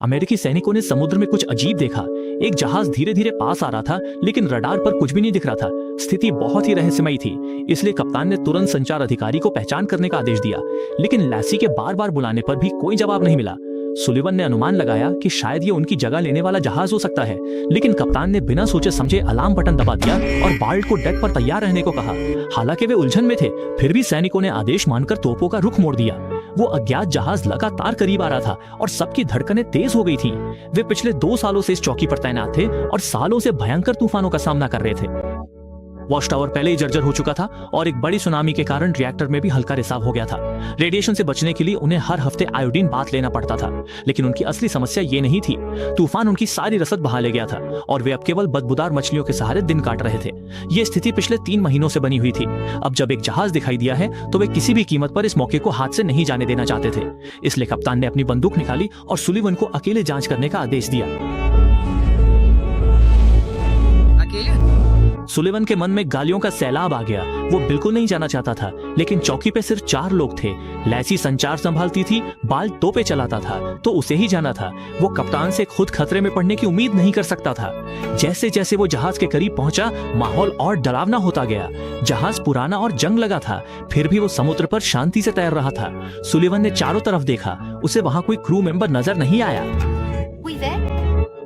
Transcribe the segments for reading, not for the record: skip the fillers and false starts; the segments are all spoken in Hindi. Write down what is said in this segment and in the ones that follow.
अमेरिकी सैनिकों ने समुद्र में कुछ अजीब देखा। एक जहाज धीरे धीरे पास आ रहा था, लेकिन रडार पर कुछ भी नहीं दिख रहा था। स्थिति बहुत ही रहस्यमयी थी, इसलिए कप्तान ने तुरंत संचार अधिकारी को पहचान करने का आदेश दिया, लेकिन लैसी के बार बार बुलाने पर भी कोई जवाब नहीं मिला। सुलिवन ने अनुमान लगाया कि शायद ये उनकी जगह लेने वाला जहाज हो सकता है, लेकिन कप्तान ने बिना सोचे समझे अलार्म बटन दबा दिया और बाल्ट को डेक पर तैयार रहने को कहा। हालांकि वे उलझन में थे, फिर भी सैनिकों ने आदेश मानकर तोपों का रुख मोड़ दिया। वो अज्ञात जहाज लगातार करीब आ रहा था और सबकी धड़कनें तेज हो गई थी। वे पिछले 2 सालों से इस चौकी पर तैनात थे और सालों से भयंकर तूफानों का सामना कर रहे थे। वॉच टावर पहले ही जर्जर हो चुका था और एक बड़ी सुनामी के कारण रिएक्टर में भी हल्का रिसाव हो गया था। रेडिएशन से बचने के लिए उन्हें हर हफ्ते आयोडीन बाथ लेना पड़ता था, लेकिन उनकी असली समस्या ये नहीं थी। तूफान उनकी सारी रसद बहा ले गया था और वे अब केवल बदबूदार मछलियों के सहारे दिन काट रहे थे। ये स्थिति पिछले 3 महीनों से बनी हुई थी। अब जब एक जहाज दिखाई दिया है तो वे किसी भी कीमत पर इस मौके को हाथ से नहीं जाने देना चाहते थे। इसलिए कप्तान ने अपनी बंदूक निकाली और सुलिवन को अकेले जांच करने का आदेश दिया। सुलिवन के मन में गालियों का सैलाब आ गया। वो बिल्कुल नहीं जाना चाहता था, लेकिन चौकी पे सिर्फ 4 लोग थे। लैसी संचार संभालती थी, बाल्ट तोपे चलाता था, तो उसे ही जाना था। वो कप्तान से खुद खतरे में पड़ने की उम्मीद नहीं कर सकता था। जैसे जैसे वो जहाज के करीब पहुंचा, माहौल और डरावना होता गया। जहाज पुराना और जंग लगा था, फिर भी वो समुद्र पर शांति से तैर रहा था। सुलिवन ने चारों तरफ देखा, उसे वहां कोई क्रू मेंबर नजर नहीं आया।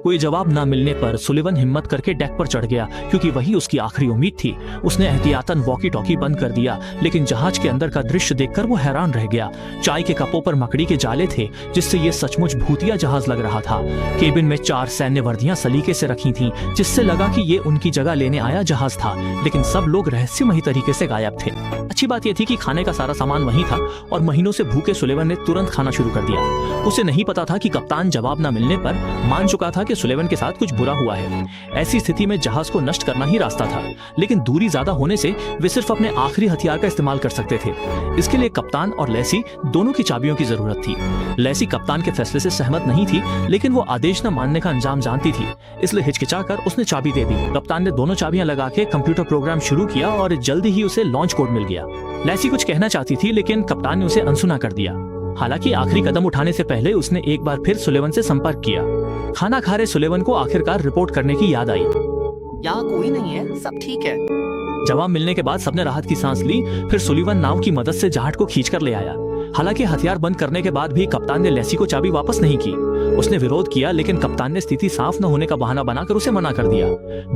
कोई जवाब न मिलने पर सुलिवन हिम्मत करके डेक पर चढ़ गया, क्योंकि वही उसकी आखिरी उम्मीद थी। उसने एहतियातन वॉकी टॉकी बंद कर दिया, लेकिन जहाज के अंदर का दृश्य देखकर वो हैरान रह गया। चाय के कपों पर मकड़ी के जाले थे, जिससे ये सचमुच भूतिया जहाज लग रहा था। केबिन में 4 सैन्य वर्दियां सलीके से रखी थीं, जिससे लगा कि ये उनकी जगह लेने आया जहाज था, लेकिन सब लोग रहस्यमयी तरीके से गायब थे। अच्छी बात यह थी कि खाने का सारा सामान वहीं था और महीनों से भूखे सुलिवन ने तुरंत खाना शुरू कर दिया। उसे नहीं पता था कि कप्तान जवाब न मिलने पर मान चुका था कि सुलिवन के साथ कुछ बुरा हुआ है। ऐसी स्थिति में जहाज को नष्ट करना ही रास्ता था, लेकिन दूरी ज्यादा होने से वे सिर्फ अपने आखिरी हथियार का इस्तेमाल कर सकते थे। इसके लिए कप्तान और लैसी दोनों की चाबियों की जरूरत थी। लैसी कप्तान के फैसले से सहमत नहीं थी, लेकिन वो आदेश न मानने का अंजाम जानती थी, इसलिए हिचकिचाकर उसने चाबी दे दी। कप्तान ने दोनों चाबियां लगा के कंप्यूटर प्रोग्राम शुरू किया और जल्दी ही उसे लॉन्च कोड मिल गया। लैसी कुछ कहना चाहती थी, लेकिन कप्तान ने उसे अनसुना कर दिया। हालांकि आखिरी कदम उठाने से पहले उसने एक बार फिर सुलिवन से संपर्क किया। खाना खा रहे सुलिवन को आखिरकार रिपोर्ट करने की याद आई। यहाँ कोई नहीं है, सब ठीक है। जवाब मिलने के बाद सबने राहत की सांस ली। फिर सुलिवन नाव की मदद से जहाज को खींचकर ले आया। हालांकि हथियार बंद करने के बाद भी कप्तान ने लैसी को चाबी वापस नहीं की। उसने विरोध किया, लेकिन कप्तान ने स्थिति साफ न होने का बहाना बनाकर उसे मना कर दिया।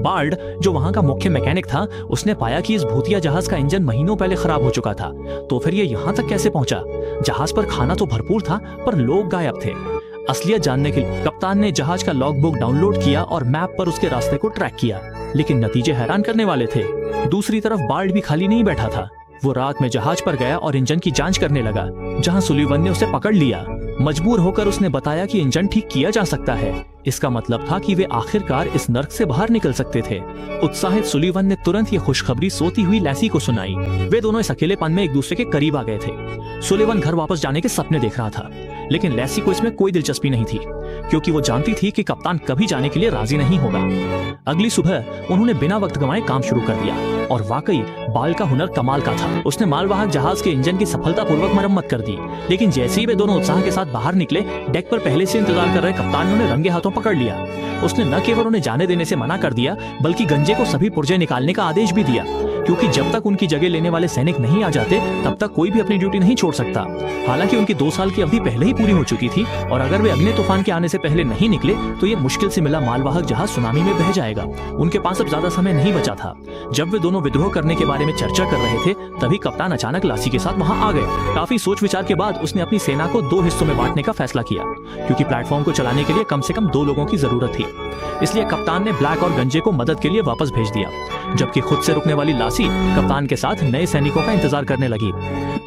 बार्ड, जो वहां का मुख्य मैकेनिक था, उसने पाया कि इस भूतिया जहाज का इंजन महीनों पहले खराब हो चुका था। तो फिर ये यहाँ तक कैसे पहुंचा? जहाज पर खाना तो भरपूर था, पर लोग गायब थे। असलियत जानने के लिए कप्तान ने जहाज का लॉगबुक डाउनलोड किया और मैप पर उसके रास्ते को ट्रैक किया, लेकिन नतीजे हैरान करने वाले थे। दूसरी तरफ बार्ड भी खाली नहीं बैठा था। वो रात में जहाज पर गया और इंजन की जांच करने लगा, जहां सुलिवन ने उसे पकड़ लिया। मजबूर होकर उसने बताया कि इंजन ठीक किया जा सकता है। इसका मतलब था कि वे आखिरकार इस नर्क से बाहर निकल सकते थे। उत्साहित सुलिवन ने तुरंत ये खुशखबरी सोती हुई लैसी को सुनाई। वे दोनों इस अकेलेपन में एक दूसरे के करीब आ गए थे। सुलिवन घर वापस जाने के सपने देख रहा था, लेकिन लैसी को इसमें कोई दिलचस्पी नहीं थी, क्योंकि वो जानती थी कि कप्तान कभी जाने के लिए राजी नहीं होगा। अगली सुबह उन्होंने बिना वक्त गंवाए काम शुरू कर दिया, और वाकई बाल का हुनर कमाल का था। उसने मालवाहक जहाज के इंजन की सफलतापूर्वक मरम्मत कर दी, लेकिन जैसे ही वे दोनों उत्साह के साथ बाहर निकले, डेक पर पहले से इंतजार कर रहे कप्तान ने उन्हें रंगे हाथों पकड़ लिया। उसने न केवल उन्हें जाने देने से मना कर दिया, बल्कि गंजे को सभी पुर्जे निकालने का आदेश भी दिया, क्योंकि जब तक उनकी जगह लेने वाले सैनिक नहीं आ जाते, तब तक कोई भी अपनी ड्यूटी नहीं छोड़ सकता। हालांकि उनकी 2 साल की अवधि पहले ही पूरी हो चुकी थी, और अगर वे अगले तूफान के आने से पहले नहीं निकले, तो ये मुश्किल से मिला मालवाहक जहाज सुनामी में बह जाएगा। उनके पास अब ज्यादा समय नहीं बचा था। जब वे दोनों विद्रोह करने के बारे में चर्चा कर रहे थे, तभी कप्तान अचानक लासी के साथ वहां आ गए। काफी सोच विचार के बाद उसने अपनी सेना को 2 हिस्सों में बांटने का फैसला किया, क्योंकि प्लेटफॉर्म को चलाने के लिए कम से कम 2 लोगों की जरूरत थी। इसलिए कप्तान ने ब्लैक और गंजे को मदद के लिए वापस भेज दिया, जबकि खुद से रुकने वाली लासी कप्तान के साथ नए सैनिकों का इंतजार करने लगी।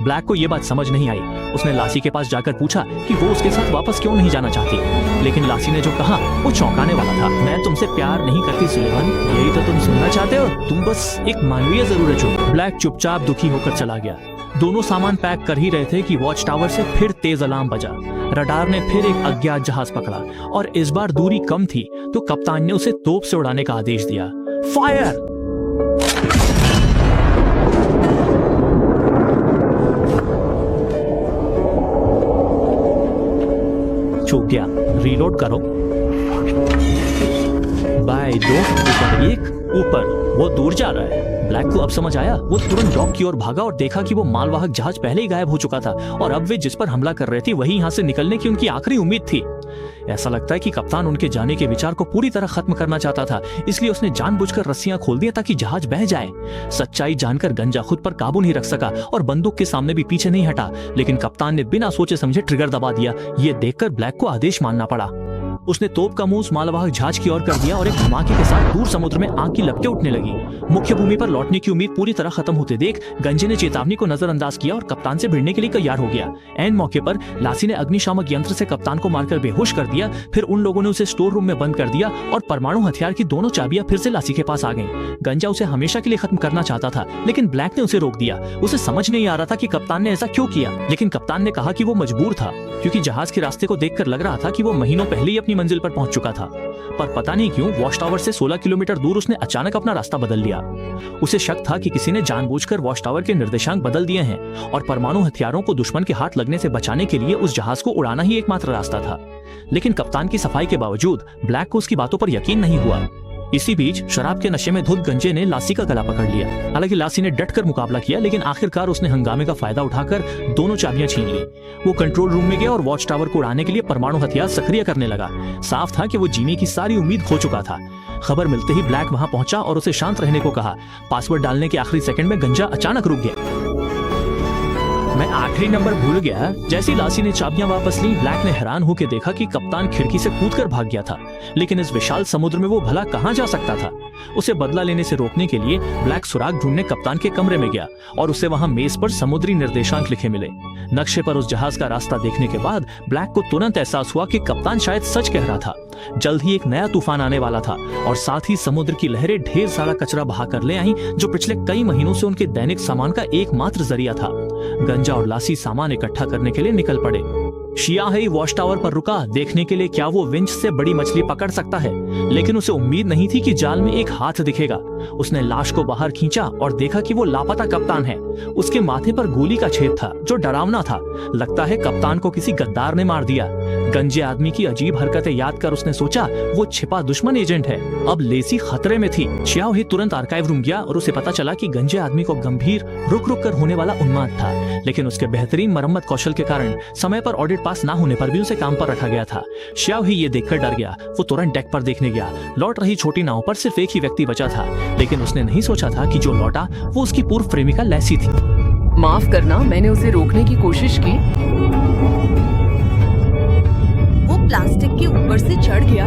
ब्लैक को यह बात समझ नहीं आई। उसने लासी के पास जाकर पूछा कि वो उसके साथ वापस क्यों नहीं जाना चाहती, लेकिन लासी ने जो कहा वो चौंकाने वाला था। मैं तुमसे प्यार नहीं करती सुलिवन, यही तो तुम सुनना चाहते हो? तुम बस एक मानवीय जरूरत हो। ब्लैक चुपचाप दुखी होकर चला गया। दोनों सामान पैक कर ही रहे थे कि वॉच टावर से फिर तेज अलार्म बजा। रडार ने फिर एक अज्ञात जहाज पकड़ा, और इस बार दूरी कम थी, तो कप्तान ने उसे तोप से उड़ाने का आदेश दिया। फायर! चूक गया। रीलोड करो। बाय 2 ऊपर 1 ऊपर। वो दूर जा रहा है। ब्लैक को अब समझ आया। वो तुरंत डॉक की ओर भागा और देखा कि वो मालवाहक जहाज पहले ही गायब हो चुका था और अब वे जिस पर हमला कर रहे थे वही यहाँ से निकलने की उनकी आखिरी उम्मीद थी। ऐसा लगता है कि कप्तान उनके जाने के विचार को पूरी तरह खत्म करना चाहता था, इसलिए उसने जानबूझकर रस्सियां खोल दी ताकि जहाज बह जाए। सच्चाई जानकर गंजा खुद पर काबू नहीं रख सका और बंदूक के सामने भी पीछे नहीं हटा, लेकिन कप्तान ने बिना सोचे समझे ट्रिगर दबा दिया। ये देखकर ब्लैक को आदेश मानना पड़ा। उसने तोप का मुंह मालवाहक जहाज की ओर कर दिया और एक धमाके के साथ दूर समुद्र में आग की लपटें उठने लगी। मुख्य भूमि पर लौटने की उम्मीद पूरी तरह खत्म होते देख गंजे ने चेतावनी को नजरअंदाज किया और कप्तान से भिड़ने के लिए तैयार हो गया। ऐन मौके पर लासी ने अग्निशामक यंत्र से कप्तान को मारकर बेहोश कर दिया। फिर उन लोगों ने उसे स्टोर रूम में बंद कर दिया और परमाणु हथियार की दोनों चाबियां फिर से लासी के पास आ गईं। गंजा उसे हमेशा के लिए खत्म करना चाहता था, लेकिन ब्लैक ने उसे रोक दिया। उसे समझ नहीं आ रहा था कि कप्तान ने ऐसा क्यों किया, लेकिन कप्तान ने कहा कि वो मजबूर था, क्योंकि जहाज के रास्ते को देखकर लग रहा था कि वो महीनों पहले ही अपनी मंजिल पर पहुंच चुका था। पर पता नहीं क्यों वॉच टावर से 16 किलोमीटर दूर उसने अचानक अपना रास्ता बदल लिया। उसे शक था कि किसी ने जानबूझकर वॉच टावर के निर्देशांक बदल दिए हैं और परमाणु हथियारों को दुश्मन के हाथ लगने से बचाने के लिए उस जहाज को उड़ाना ही एकमात्र रास्ता था। लेकिन कप्तान की सफाई के बावजूद ब्लैक को उसकी बातों पर यकीन नहीं हुआ। इसी बीच शराब के नशे में धुत गंजे ने लासी का गला पकड़ लिया। हालांकि लासी ने डटकर मुकाबला किया, लेकिन आखिरकार उसने हंगामे का फायदा उठाकर दोनों चाबियां छीन ली। वो कंट्रोल रूम में गया और वॉच टावर को उड़ाने के लिए परमाणु हथियार सक्रिय करने लगा। साफ था कि वो जीने की सारी उम्मीद खो चुका था। खबर मिलते ही ब्लैक वहां पहुंचा और उसे शांत रहने को कहा। पासवर्ड डालने के आखिरी सेकंड में गंजा अचानक रुक गया। मैं आखिरी नंबर भूल गया। जैसी लासी ने चाबियां वापस ली, ब्लैक ने हैरान होकर देखा कि कप्तान खिड़की से कूदकर भाग गया था, लेकिन इस विशाल समुद्र में वो भला कहां जा सकता था। उसे बदला लेने से रोकने के लिए ब्लैक सुराग ढूंढने कप्तान के कमरे में गया और उसे वहां मेज पर समुद्री निर्देशांक लिखे मिले। नक्शे पर उस जहाज का रास्ता देखने के बाद ब्लैक को तुरंत एहसास हुआ कि कप्तान शायद सच कह रहा था। जल्द ही एक नया तूफान आने वाला था और साथ ही समुद्र की लहरें ढेर सारा कचरा बहा कर ले आईं, जो पिछले कई महीनों से उनके दैनिक सामान का एकमात्र जरिया था। गंजा और लासी सामान इकट्ठा करने के लिए निकल पड़े। शियाही वॉच टावर पर रुका देखने के लिए क्या वो विंच से बड़ी मछली पकड़ सकता है, लेकिन उसे उम्मीद नहीं थी कि जाल में एक हाथ दिखेगा। उसने लाश को बाहर खींचा और देखा कि वो लापता कप्तान है। उसके माथे पर गोली का छेद था जो डरावना था। लगता है कप्तान को किसी गद्दार ने मार दिया। गंजे आदमी की अजीब हरकतें याद कर उसने सोचा वो छिपा दुश्मन एजेंट है। अब लेसी खतरे में थी। शियाही तुरंत आर्काइव रूम गया और उसे पता चला कि गंजे आदमी को गंभीर रुक रुक कर होने वाला उन्माद था, लेकिन उसके बेहतरीन मरम्मत कौशल के कारण समय पर ऑडिट पास ना होने पर भी उसे काम पर रखा गया था। शियाही ये देखकर डर गया। वो तुरंत डेक पर देखने गया। लौट रही छोटी नाव पर सिर्फ एक ही व्यक्ति बचा था, लेकिन उसने नहीं सोचा था कि जो लौटा वो उसकी पूर्व प्रेमिका लेसी थी। माफ करना, मैंने उसे रोकने की कोशिश की। वो प्लास्टिक के ऊपर से चढ़ गया,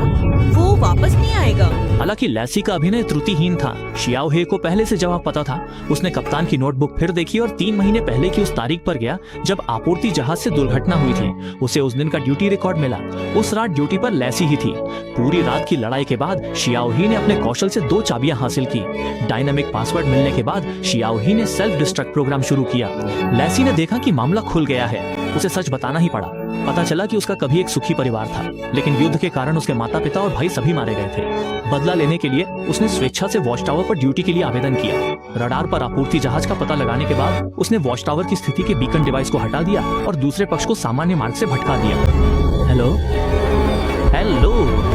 वो वापस नहीं आएगा। हालांकि लेसी का अभिनय त्रुटिहीन था। शियाओहे को पहले से जवाब पता था। उसने कप्तान की नोटबुक फिर देखी और 3 महीने पहले की उस तारीख पर गया जब आपूर्ति जहाज से दुर्घटना हुई थी। उसे उस दिन का ड्यूटी रिकॉर्ड मिला। उस रात ड्यूटी पर लेसी ही थी। पूरी रात की लड़ाई के बाद शियाओही ने अपने कौशल से 2 चाबियां हासिल की। डायनामिक पासवर्ड मिलने के बाद शियाओही ने सेल्फ डिस्ट्रक्ट प्रोग्राम शुरू किया। लेसी ने देखा कि मामला खुल गया है। उसे सच बताना ही पड़ा। पता चला कि उसका कभी एक सुखी परिवार था, लेकिन युद्ध के कारण उसके माता पिता और भाई सभी मारे गए थे। बदला लेने के लिए उसने स्वेच्छा से वॉच टावर पर ड्यूटी के लिए आवेदन किया। रडार पर आपूर्ति जहाज का पता लगाने के बाद उसने वॉच टावर की स्थिति के बीकन डिवाइस को हटा दिया और दूसरे पक्ष को सामान्य मार्ग से भटका दिया। Hello hello.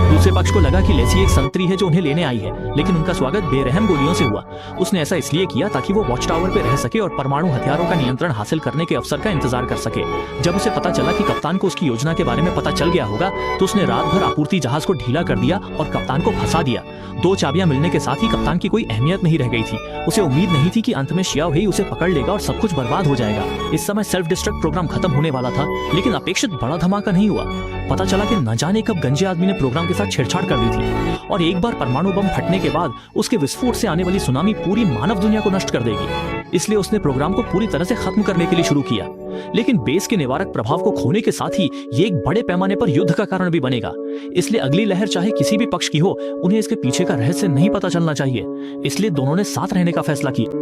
दूसरे पक्ष को लगा कि लेसी एक संतरी है जो उन्हें लेने आई है, लेकिन उनका स्वागत बेरहम गोलियों से हुआ। उसने ऐसा इसलिए किया ताकि वो वॉच टावर पे रह सके और परमाणु हथियारों का नियंत्रण हासिल करने के अवसर का इंतजार कर सके। जब उसे पता चला कि कप्तान को उसकी योजना के बारे में पता चल गया होगा, तो उसने रात भर आपूर्ति जहाज को ढीला कर दिया और कप्तान को फंसा दिया। 2 चाबियां मिलने के साथ ही कप्तान की कोई अहमियत नहीं रह गई थी। उसे उम्मीद नहीं थी कि अंत में शियाओही उसे पकड़ लेगा और सब कुछ बर्बाद हो जाएगा। इस समय सेल्फ डिस्ट्रक्ट प्रोग्राम खत्म होने वाला था, लेकिन अपेक्षित बड़ा धमाका नहीं हुआ। पता चला कि न जाने कब गंजे आदमी ने प्रोग्राम के साथ छेड़छाड़ कर दी थी और एक बार परमाणु बम फटने के बाद उसके विस्फोट से आने वाली सुनामी पूरी मानव दुनिया को नष्ट कर देगी। इसलिए उसने प्रोग्राम को पूरी तरह से खत्म करने के लिए शुरू किया। लेकिन बेस के निवारक प्रभाव को खोने के साथ ही ये एक बड़े पैमाने पर युद्ध का कारण भी बनेगा। इसलिए अगली लहर चाहे किसी भी पक्ष की हो, उन्हें इसके पीछे का रहस्य नहीं पता चलना चाहिए। इसलिए दोनों ने साथ रहने का फैसला किया।